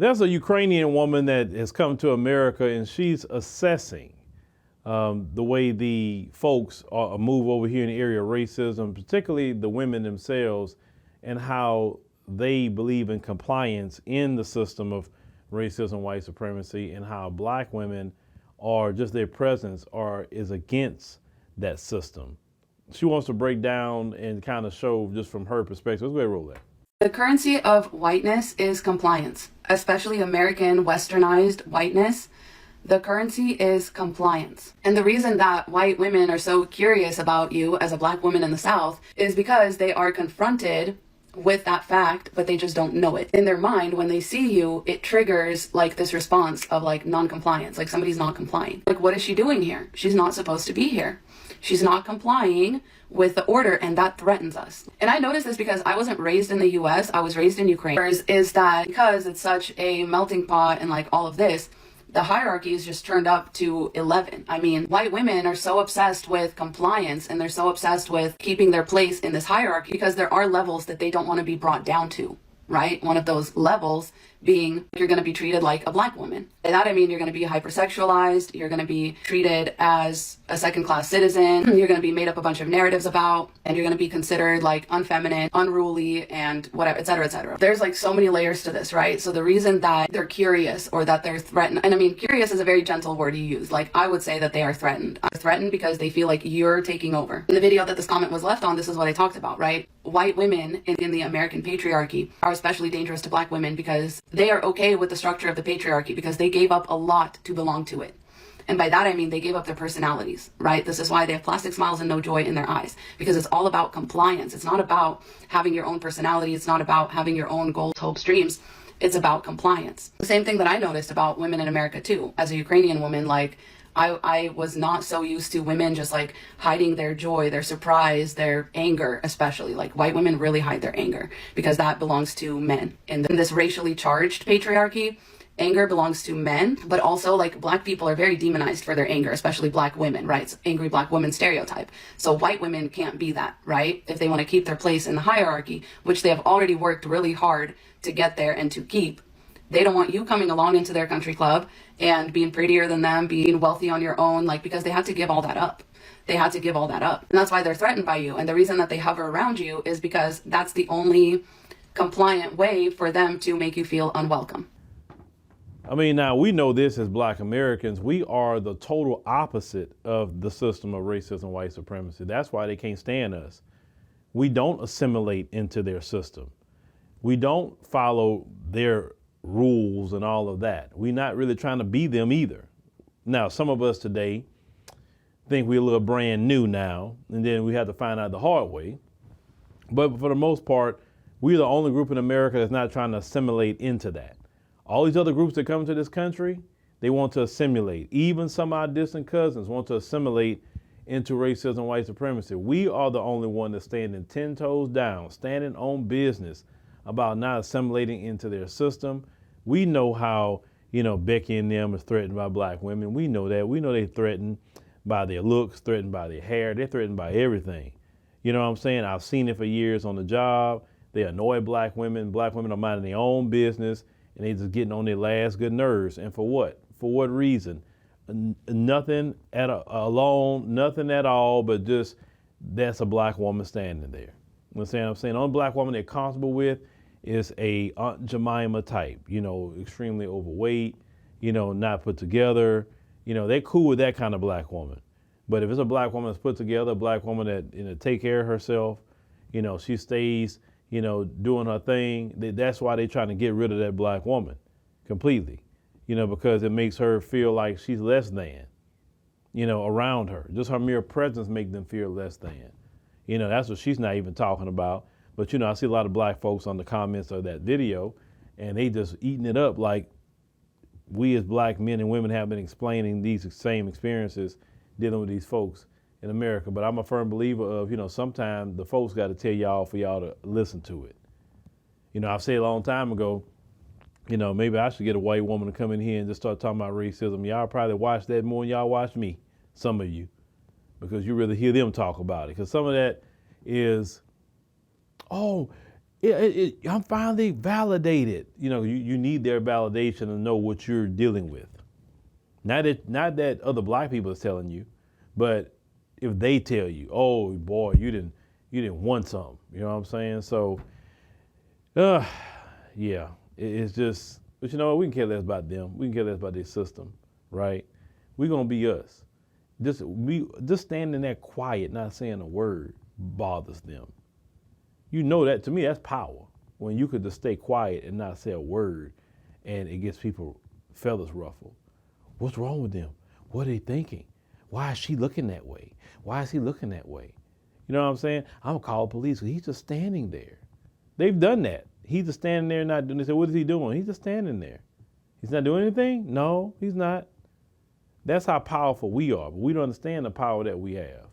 There's a Ukrainian woman that has come to America, and she's assessing the way the folks move over here in the area of racism, particularly the women themselves, and how they believe in compliance in the system of racism, white supremacy, and how black women are just their presence is against that system. She wants to break down and kind of show just from her perspective. Let's go ahead and roll that. The currency of whiteness is compliance, especially American westernized whiteness. The currency is compliance. And the reason that white women are so curious about you as a black woman in the South is because they are confronted with that fact, but they just don't know it. In their mind, when they see you, it triggers like this response of like non-compliance, like somebody's not complying. Like, what is she doing here? She's not supposed to be here. She's not complying with the order, and that threatens us. And I noticed this because I wasn't raised in the US, I was raised in Ukraine. Is that because it's such a melting pot and like all of this, the hierarchy is just turned up to 11. I mean, white women are so obsessed with compliance and they're so obsessed with keeping their place in this hierarchy because there are levels that they don't want to be brought down to, right? One of those levels being you're going to be treated like a black woman. By that I mean you're going to be hypersexualized, you're going to be treated as a second-class citizen, you're going to be made up a bunch of narratives about, and you're going to be considered like unfeminine, unruly, and whatever, etc., etc. There's like so many layers to this, right? So the reason that they're curious or that they're threatened, and I mean curious is a very gentle word you use. Like I would say that they are threatened. Threatened because they feel like you're taking over. In the video that this comment was left on, this is what I talked about, right? White women in the American patriarchy are especially dangerous to black women because they are okay with the structure of the patriarchy because they gave up a lot to belong to it. And by that I mean they gave up their personalities, right? This is why they have plastic smiles and no joy in their eyes, because it's all about compliance. It's not about having your own personality. It's not about having your own goals, hopes, dreams. It's about compliance. The same thing that I noticed about women in America too. As a Ukrainian woman, like I was not so used to women just like hiding their joy, their surprise, their anger, especially. Like white women really hide their anger because that belongs to men. In this racially charged patriarchy, anger belongs to men, but also like black people are very demonized for their anger, especially black women, right? It's angry black women stereotype. So white women can't be that, right? If they want to keep their place in the hierarchy, which they have already worked really hard to get there and to keep. They don't want you coming along into their country club and being prettier than them, being wealthy on your own, like because they had to give all that up. They had to give all that up. And that's why they're threatened by you. And the reason that they hover around you is because that's the only compliant way for them to make you feel unwelcome. I mean, now we know this as black Americans, we are the total opposite of the system of racism, white supremacy. That's why they can't stand us. We don't assimilate into their system. We don't follow their rules and all of that. We're not really trying to be them either. Now, some of us today think we're a little brand new now, and then we have to find out the hard way. But for the most part, we're the only group in America that's not trying to assimilate into that. All these other groups that come to this country, they want to assimilate. Even some of our distant cousins want to assimilate into racism, white supremacy. We are the only one that's standing 10 toes down, standing on business about not assimilating into their system. We know how, Becky and them is threatened by black women. We know that. We know they're threatened by their looks, threatened by their hair. They're threatened by everything. You know what I'm saying? I've seen it for years on the job. They annoy black women. Black women are minding their own business, and they just getting on their last good nerves. And for what? For what reason? Nothing alone, nothing at all, but just that's a black woman standing there. You know what I'm saying? The only black woman they're comfortable with is a Aunt Jemima type, extremely overweight, not put together. They're cool with that kind of black woman. But if it's a black woman that's put together, a black woman that take care of herself, she stays, doing her thing, that's why they're trying to get rid of that black woman completely, because it makes her feel like she's less than, around her. Just her mere presence make them feel less than. That's what she's not even talking about. But, I see a lot of black folks on the comments of that video, and they just eating it up like we as black men and women have been explaining these same experiences dealing with these folks in America. But I'm a firm believer of, sometimes the folks got to tell y'all for y'all to listen to it. I've said a long time ago, maybe I should get a white woman to come in here and just start talking about racism. Y'all probably watch that more than y'all watch me, some of you, because you really hear them talk about it. Because some of that is, I'm finally validated. You need their validation to know what you're dealing with. Not that other black people is telling you, but if they tell you, oh boy, you didn't want something. You know what I'm saying? So, yeah, it's just. But you know what? We can care less about them. We can care less about their system, right? We're gonna be us. Just standing there quiet, not saying a word, bothers them. You know that to me, that's power. When you could just stay quiet and not say a word, and it gets people feathers ruffled. What's wrong with them? What are they thinking? Why is she looking that way? Why is he looking that way? You know what I'm saying? I'm gonna call police. He's just standing there. They've done that. He's just standing there not doing. They say, what is he doing? He's just standing there. He's not doing anything? No, he's not. That's how powerful we are, but we don't understand the power that we have.